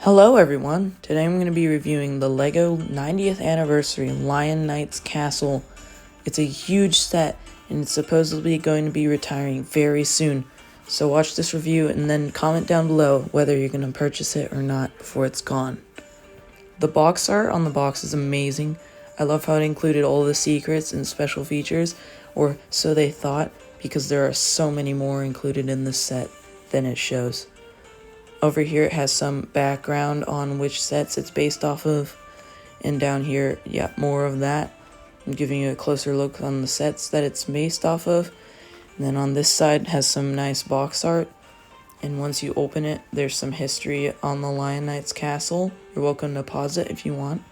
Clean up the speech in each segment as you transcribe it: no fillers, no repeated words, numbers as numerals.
Hello everyone, today I'm going to be reviewing the LEGO 90th Anniversary Lion Knights Castle. It's a huge set and it's supposedly going to be retiring very soon, so watch this review and then comment down below whether you're going to purchase it or not before it's gone. The box art on the box is amazing. I love how it included all the secrets and special features, or so they thought, because there are so many more included in this set than it shows. Over here it has some background on which sets it's based off of, and down here, yeah, more of that. I'm giving you a closer look on the sets that it's based off of. And then on this side has some nice box art, and once you open it, there's some history on the Lion Knights Castle. You're welcome to pause it if you want.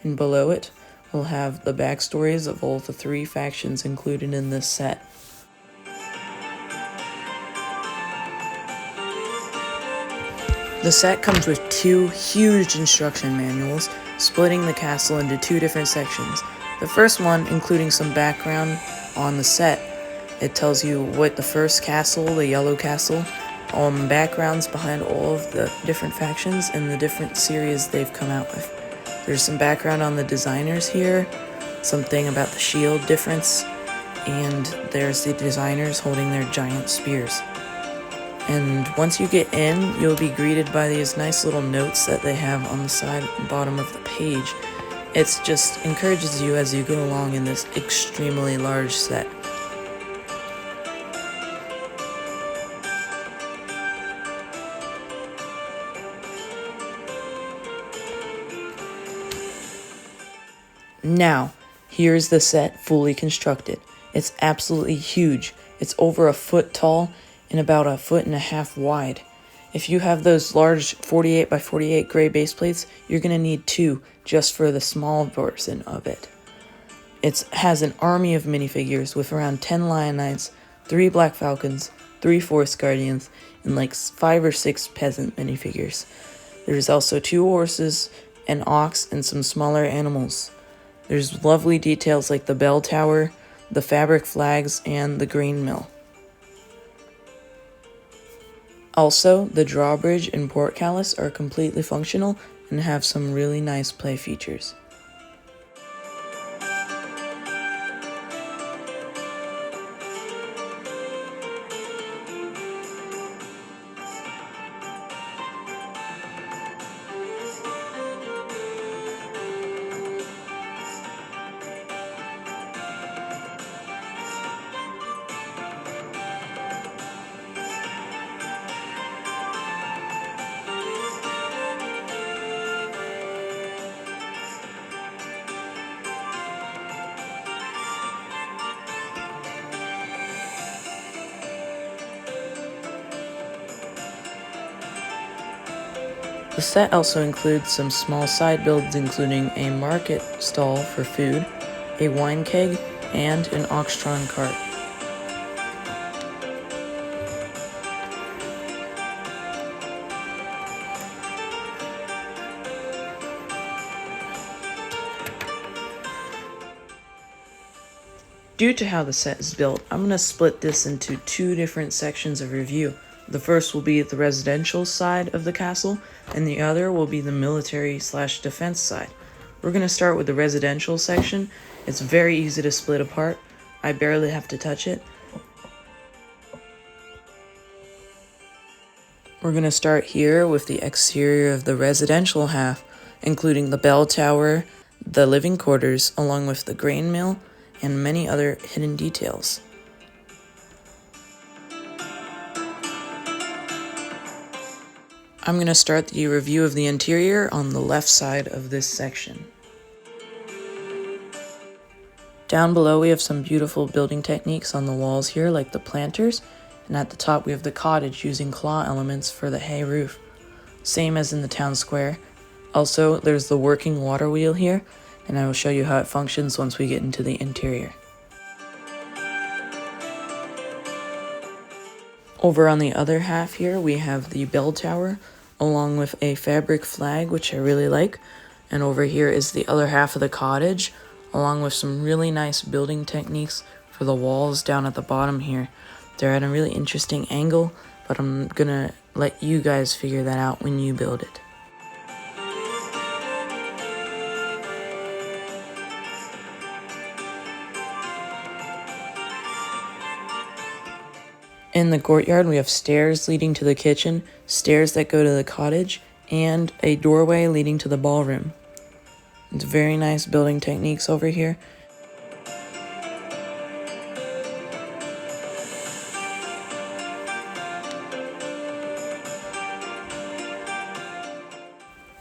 And below it, we'll have the backstories of all the 3 factions included in this set. The set comes with 2 huge instruction manuals, splitting the castle into 2 different sections. The first one, including some background on the set, it tells you what the first castle, the yellow castle, backgrounds behind all of the different factions and the different series they've come out with. There's some background on the designers here, something about the shield difference, and there's the designers holding their giant spears. And once you get in, you'll be greeted by these nice little notes that they have on the side and bottom of the page. It just encourages you as you go along in this extremely large set. Now, here's the set fully constructed. It's absolutely huge. It's over 1 foot tall and about 1.5 feet wide. If you have those large 48 by 48 gray base plates, you're going to need 2 just for the small version of it. It has an army of minifigures with around 10 Lion Knights, 3 Black Falcons, 3 Forest Guardians, and like 5 or 6 peasant minifigures. There's also 2 horses, an ox, and some smaller animals. There's lovely details like the bell tower, the fabric flags, and the grain mill. Also, the drawbridge and portcullis are completely functional and have some really nice play features. The set also includes some small side builds including a market stall for food, a wine keg, and an Oxtron cart. Due to how the set is built, I'm going to split this into 2 different sections of review. The first will be the residential side of the castle, and the other will be the military/defense side. We're going to start with the residential section. It's very easy to split apart. I barely have to touch it. We're going to start here with the exterior of the residential half, including the bell tower, the living quarters, along with the grain mill, and many other hidden details. I'm going to start the review of the interior on the left side of this section. Down below we have some beautiful building techniques on the walls here, like the planters, and at the top we have the cottage using claw elements for the hay roof, same as in the town square. Also, there's the working water wheel here, and I will show you how it functions once we get into the interior. Over on the other half here, we have the bell tower, along with a fabric flag, which I really like. And over here is the other half of the cottage, along with some really nice building techniques for the walls down at the bottom here. They're at a really interesting angle, but I'm gonna let you guys figure that out when you build it. In the courtyard, we have stairs leading to the kitchen, stairs that go to the cottage, and a doorway leading to the ballroom. It's very nice building techniques over here.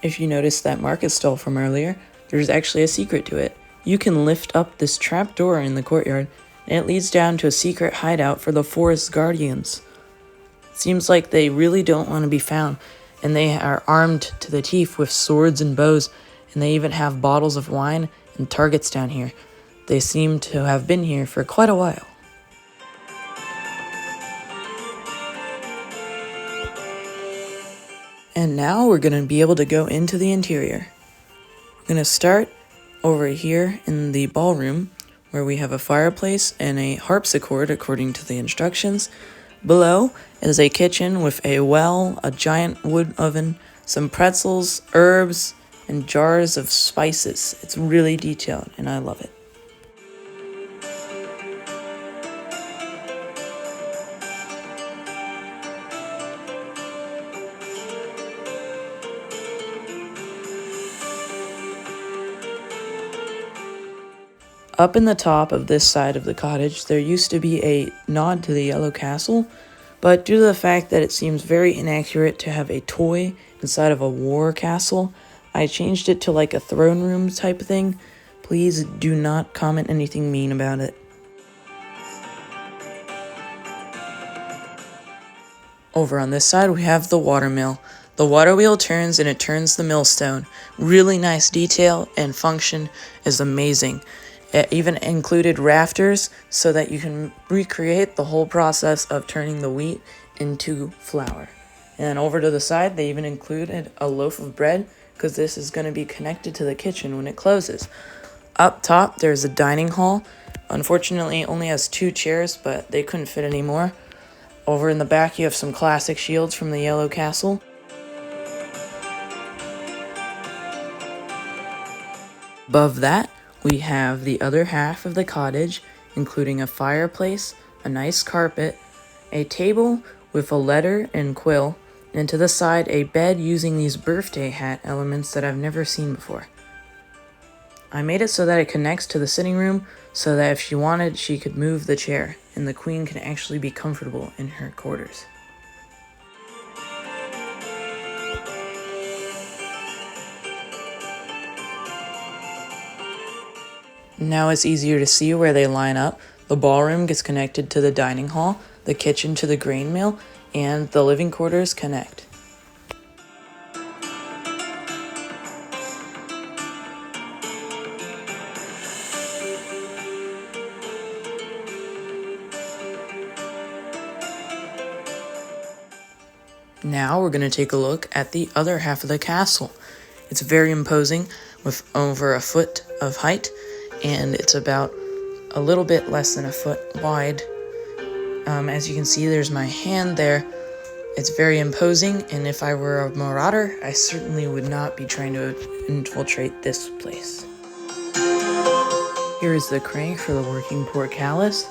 If you notice that market stall from earlier, there's actually a secret to it. You can lift up this trap door in the courtyard, and it leads down to a secret hideout for the forest guardians. It seems like they really don't want to be found, and they are armed to the teeth with swords and bows, and they even have bottles of wine and targets down here. They seem to have been here for quite a while. And now we're going to be able to go into the interior. We're going to start over here in the ballroom, where we have a fireplace and a harpsichord according to the instructions. Below is a kitchen with a well, a giant wood oven, some pretzels, herbs, and jars of spices. It's really detailed, and I love it. Up in the top of this side of the cottage, there used to be a nod to the Yellow Castle, but due to the fact that it seems very inaccurate to have a toy inside of a war castle, I changed it to like a throne room type thing. Please do not comment anything mean about it. Over on this side, we have the water mill. The water wheel turns and it turns the millstone. Really nice detail, and function is amazing. It even included rafters so that you can recreate the whole process of turning the wheat into flour. And over to the side, they even included a loaf of bread because this is going to be connected to the kitchen when it closes. Up top, there's a dining hall. Unfortunately, it only has 2 chairs, but they couldn't fit any more. Over in the back, you have some classic shields from the Yellow Castle. Above that, we have the other half of the cottage, including a fireplace, a nice carpet, a table with a letter and quill, and to the side a bed using these birthday hat elements that I've never seen before. I made it so that it connects to the sitting room so that if she wanted, she could move the chair, and the queen can actually be comfortable in her quarters. Now it's easier to see where they line up. The ballroom gets connected to the dining hall, the kitchen to the grain mill, and the living quarters connect. Now we're going to take a look at the other half of the castle. It's very imposing with over a foot of height, and it's about a little bit less than a foot wide. As you can see, there's my hand there. It's very imposing, and if I were a marauder, I certainly would not be trying to infiltrate this place. Here is the crank for the working portcullis.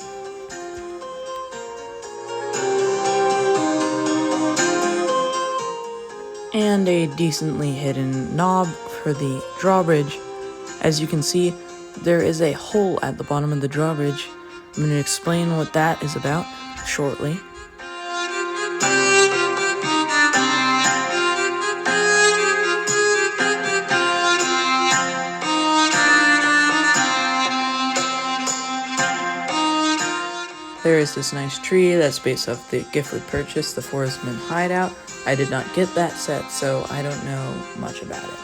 And a decently hidden knob for the drawbridge. As you can see, there is a hole at the bottom of the drawbridge. I'm going to explain what that is about shortly. There is this nice tree that's based off the gift with purchase, the Forestman Hideout. I did not get that set, so I don't know much about it.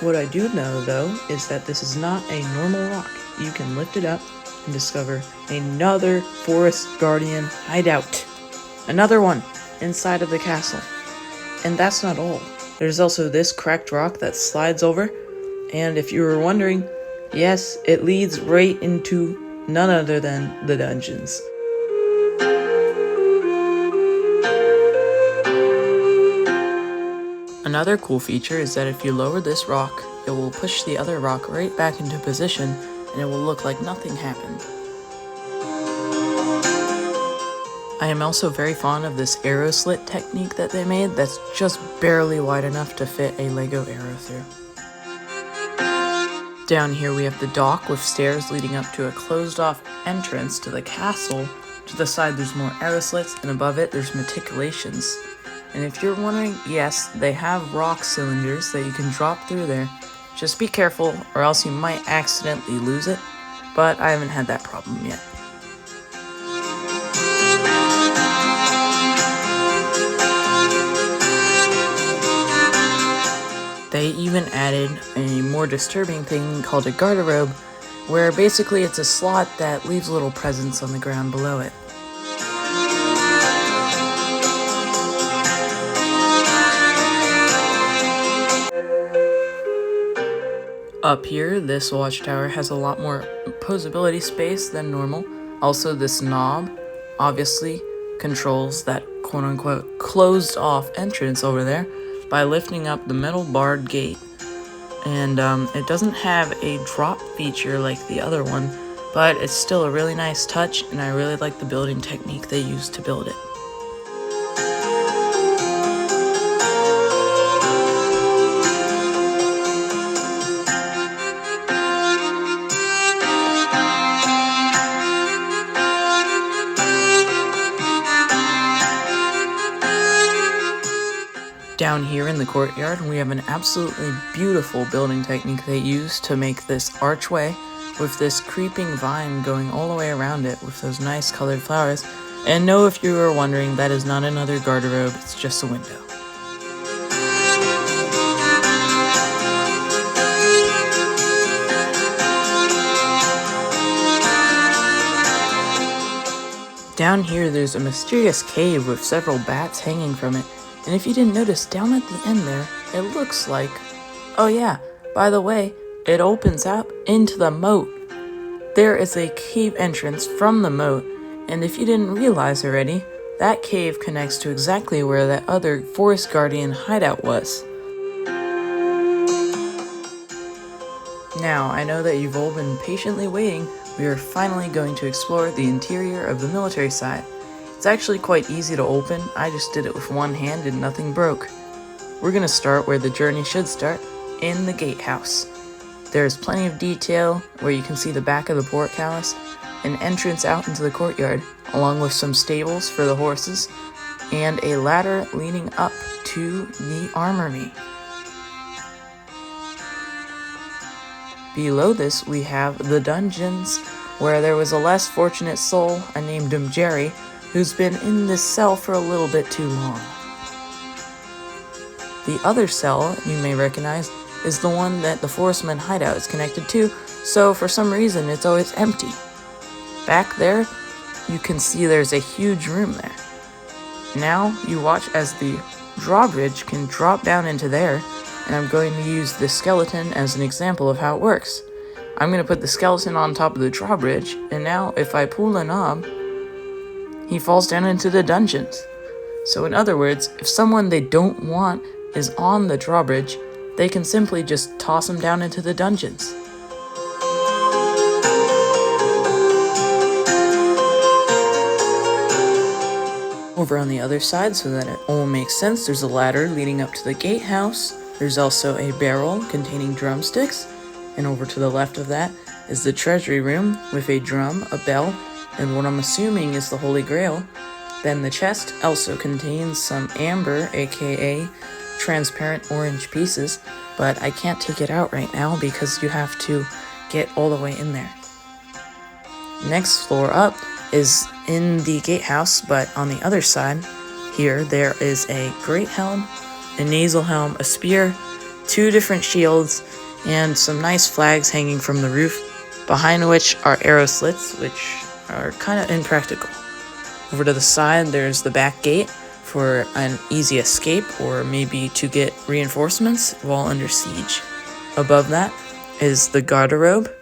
What I do know, though, is that this is not a normal rock. You can lift it up and discover another Forest Guardian hideout. Another one inside of the castle. And that's not all. There's also this cracked rock that slides over. And if you were wondering, yes, it leads right into none other than the dungeons. Another cool feature is that if you lower this rock, it will push the other rock right back into position and it will look like nothing happened. I am also very fond of this arrow slit technique that they made that's just barely wide enough to fit a Lego arrow through. Down here we have the dock with stairs leading up to a closed off entrance to the castle. To the side there's more arrow slits, and above it there's meticulations. And if you're wondering, yes, they have rock cylinders that you can drop through there. Just be careful or else you might accidentally lose it, but I haven't had that problem yet. They even added a more disturbing thing called a garderobe, where basically it's a slot that leaves little presents on the ground below it. Up here, this watchtower has a lot more posability space than normal. Also, this knob obviously controls that quote-unquote closed-off entrance over there by lifting up the metal barred gate. And it doesn't have a drop feature like the other one, but it's still a really nice touch, and I really like the building technique they used to build it. Down here in the courtyard, we have an absolutely beautiful building technique they used to make this archway with this creeping vine going all the way around it with those nice colored flowers. And no, if you were wondering, that is not another garderobe, it's just a window. Down here, there's a mysterious cave with several bats hanging from it. And if you didn't notice, down at the end there, it looks like... Oh yeah, by the way, it opens up into the moat. There is a cave entrance from the moat, and if you didn't realize already, that cave connects to exactly where that other Forest Guardian hideout was. Now, I know that you've all been patiently waiting. We are finally going to explore the interior of the military side. It's actually quite easy to open. I just did it with one hand and nothing broke. We're gonna start where the journey should start, in the gatehouse. There's plenty of detail where you can see the back of the portcullis, an entrance out into the courtyard, along with some stables for the horses, and a ladder leading up to the armory. Below this, we have the dungeons, where there was a less fortunate soul, I named him Jerry, who's been in this cell for a little bit too long. The other cell, you may recognize, is the one that the Forestman hideout is connected to, so for some reason it's always empty. Back there, you can see there's a huge room there. Now, you watch as the drawbridge can drop down into there, and I'm going to use this skeleton as an example of how it works. I'm going to put the skeleton on top of the drawbridge, and now if I pull the knob, he falls down into the dungeons. So in other words, if someone they don't want is on the drawbridge, they can simply just toss him down into the dungeons. Over on the other side, so that it all makes sense, there's a ladder leading up to the gatehouse. There's also a barrel containing drumsticks, and over to the left of that is the treasury room with a drum, a bell, and what I'm assuming is the Holy Grail. Then the chest also contains some amber, aka transparent orange pieces, but I can't take it out right now because you have to get all the way in there. Next floor up is in the gatehouse, but on the other side here there is a great helm, a nasal helm, a spear, 2 different shields, and some nice flags hanging from the roof, behind which are arrow slits, which are kind of impractical. Over to the side, there's the back gate for an easy escape, or maybe to get reinforcements while under siege. Above that is the garderobe,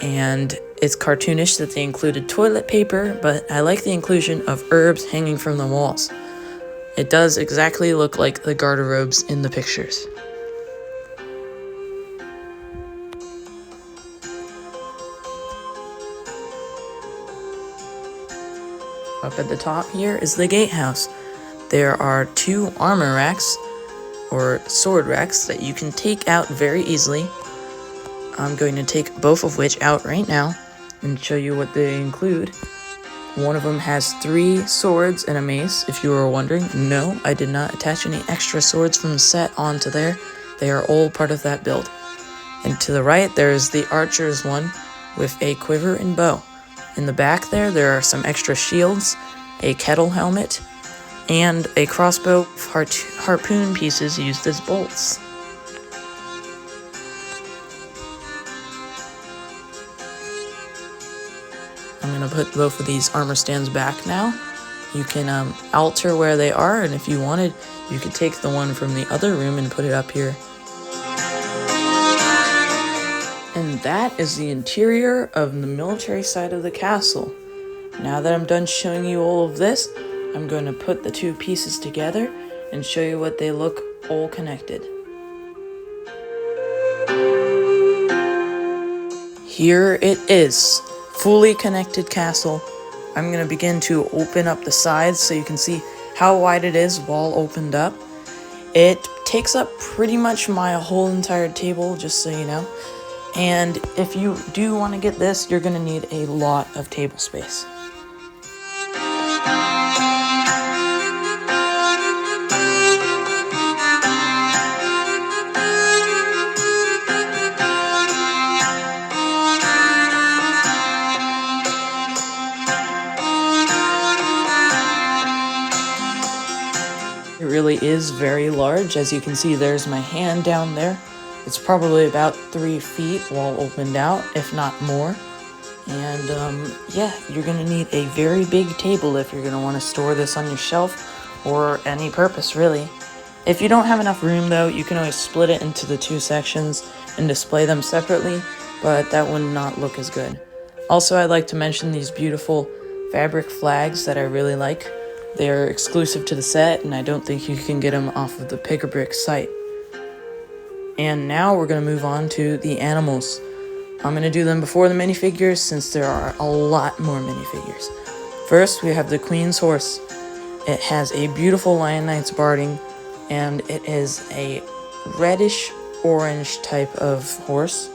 and it's cartoonish that they included toilet paper, but I like the inclusion of herbs hanging from the walls. It does exactly look like the garderobes in the pictures. Up at the top here is the gatehouse. There are 2 armor racks, or sword racks, that you can take out very easily. I'm going to take both of which out right now and show you what they include. One of them has 3 swords and a mace, if you were wondering. No, I did not attach any extra swords from the set onto there. They are all part of that build. And to the right, there is the archer's one with a quiver and bow. In the back there are some extra shields, a kettle helmet, and a crossbow with harpoon pieces used as bolts. I'm going to put both of these armor stands back now. You can alter where they are, and if you wanted, you could take the one from the other room and put it up here. And that is the interior of the military side of the castle. Now that I'm done showing you all of this, I'm going to put the 2 pieces together and show you what they look all connected. Here it is, fully connected castle. I'm going to begin to open up the sides so you can see how wide it is while opened up. It takes up pretty much my whole entire table, just so you know. And if you do want to get this, you're going to need a lot of table space. It really is very large. As you can see, there's my hand down there. It's probably about 3 feet while opened out, if not more. And yeah, you're going to need a very big table if you're going to want to store this on your shelf or any purpose, really. If you don't have enough room, though, you can always split it into the 2 sections and display them separately, but that would not look as good. Also, I'd like to mention these beautiful fabric flags that I really like. They're exclusive to the set, and I don't think you can get them off of the Pick a Brick site. And now we're going to move on to the animals. I'm going to do them before the minifigures since there are a lot more minifigures. First, we have the Queen's horse. It has a beautiful Lion Knight's barding, and it is a reddish-orange type of horse.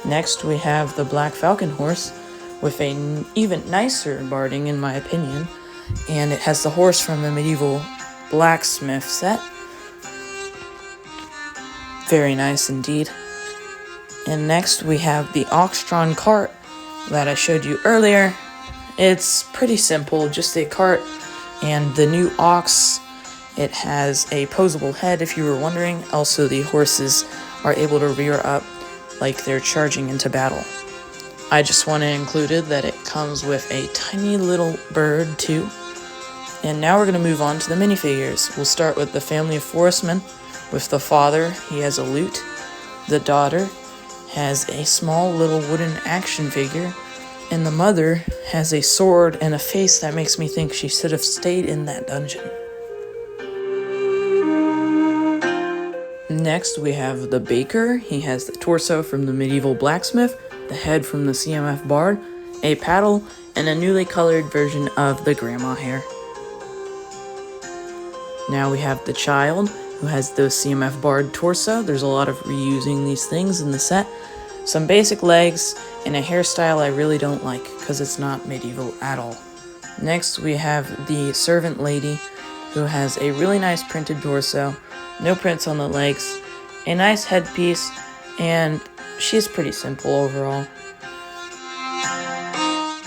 Next, we have the Black Falcon horse with an even nicer barding, in my opinion, and it has the horse from the medieval blacksmith set. Very nice indeed. And next we have the Ox-drawn cart that I showed you earlier. It's pretty simple, just a cart and the new ox. It has a posable head, if you were wondering. Also, the horses are able to rear up like they're charging into battle. I just want to include it that it comes with a tiny little bird too. And now we're going to move on to the minifigures. We'll start with the family of Forestmen. With the father, he has a lute. The daughter has a small little wooden action figure. And the mother has a sword and a face that makes me think she should have stayed in that dungeon. Next, we have the baker. He has the torso from the medieval blacksmith, the head from the CMF bard, a paddle, and a newly colored version of the grandma hair. Now we have the child, who has the CMF bard torso. There's a lot of reusing these things in the set. Some basic legs, and a hairstyle I really don't like, because it's not medieval at all. Next, we have the servant lady, who has a really nice printed torso, no prints on the legs, a nice headpiece, and she's pretty simple overall.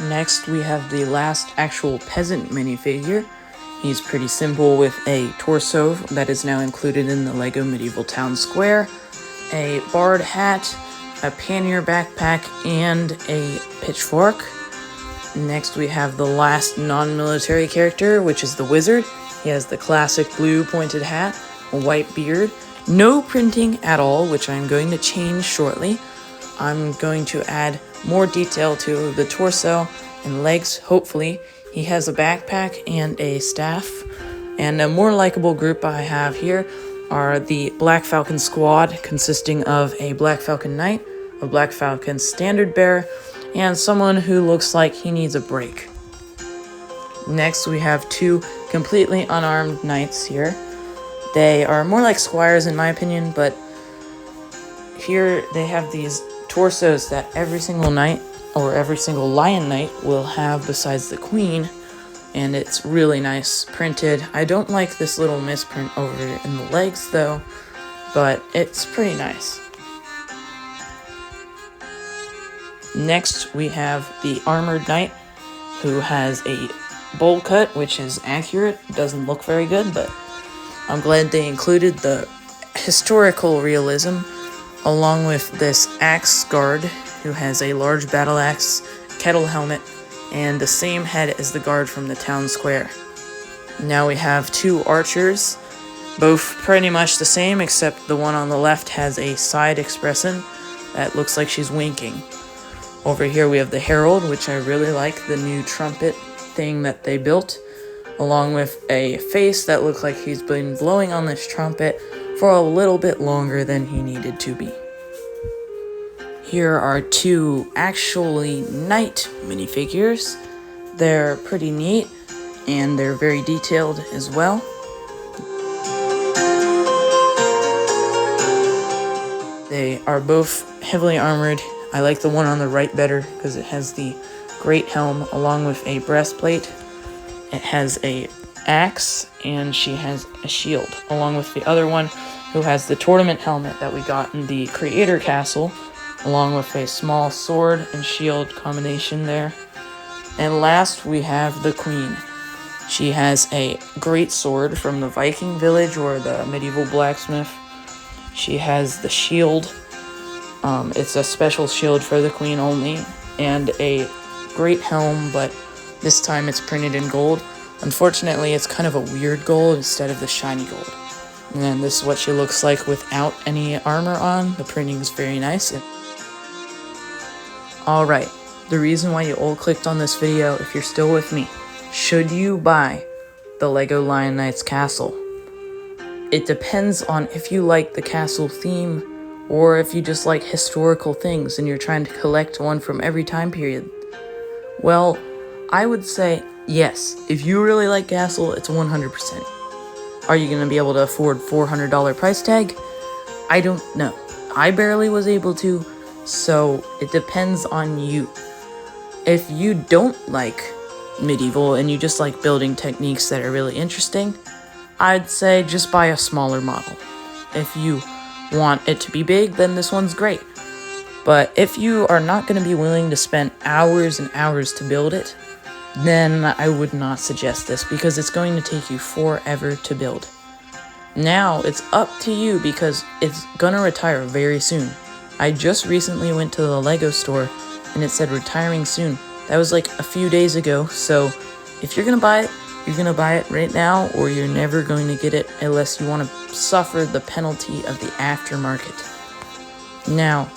Next, we have the last actual peasant minifigure. He's pretty simple with a torso that is now included in the LEGO Medieval Town Square, a bard hat, a pannier backpack, and a pitchfork. Next we have the last non-military character, which is the wizard. He has the classic blue pointed hat, a white beard, no printing at all, which I'm going to change shortly. I'm going to add more detail to the torso and legs, hopefully. He has a backpack and a staff. And a more likable group I have here are the Black Falcon Squad, consisting of a Black Falcon Knight, a Black Falcon Standard Bearer, and someone who looks like he needs a break. Next, we have two completely unarmed knights here. They are more like squires in my opinion, but here they have these torsos that every single knight or every single lion knight will have besides the queen, and it's really nice printed. I don't like this little misprint over in the legs though, but it's pretty nice. Next, we have the armored knight who has a bowl cut, which is accurate. Doesn't look very good, but I'm glad they included the historical realism along with this axe guard who has a large battle axe, kettle helmet, and the same head as the guard from the town square. Now we have two archers, both pretty much the same, except the one on the left has a side expression that looks like she's winking. Over here we have the herald, which I really like, the new trumpet thing that they built, along with a face that looks like he's been blowing on this trumpet for a little bit longer than he needed to be. Here are two actually knight minifigures. They're pretty neat and they're very detailed as well. They are both heavily armored. I like the one on the right better because it has the great helm along with a breastplate. It has a axe and she has a shield, along with the other one who has the tournament helmet that we got in the Creator Castle, along with a small sword and shield combination there. And last we have the queen. She has a great sword from the Viking village or the medieval blacksmith. She has the shield. It's a special shield for the queen only, and a great helm, but this time it's printed in gold. Unfortunately, it's kind of a weird gold instead of the shiny gold. And then this is what she looks like without any armor on. The printing is very nice. Alright, the reason why you all clicked on this video, if you're still with me, should you buy the LEGO Lion Knights castle? It depends on if you like the castle theme, or if you just like historical things and you're trying to collect one from every time period. Well, I would say yes. If you really like castle, it's 100%. Are you going to be able to afford $400 price tag? I don't know. I barely was able to, so it depends on you. If you don't like medieval and you just like building techniques that are really interesting, I'd say just buy a smaller model. If you want it to be big, then this one's great. But if you are not going to be willing to spend hours and hours to build it, then I would not suggest this because it's going to take you forever to build. Now it's up to you because it's gonna retire very soon. I just recently went to the LEGO store and it said retiring soon. That was like a few days ago, so if you're gonna buy it, you're gonna buy it right now or you're never going to get it unless you want to suffer the penalty of the aftermarket. Now,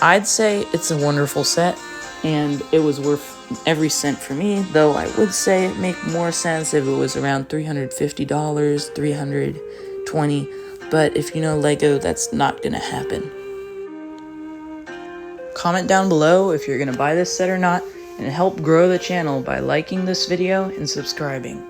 I'd say it's a wonderful set and it was worth every cent for me, though I would say it'd make more sense if it was around $350, $320, but if you know LEGO, that's not gonna happen. Comment down below if you're gonna buy this set or not, and help grow the channel by liking this video and subscribing.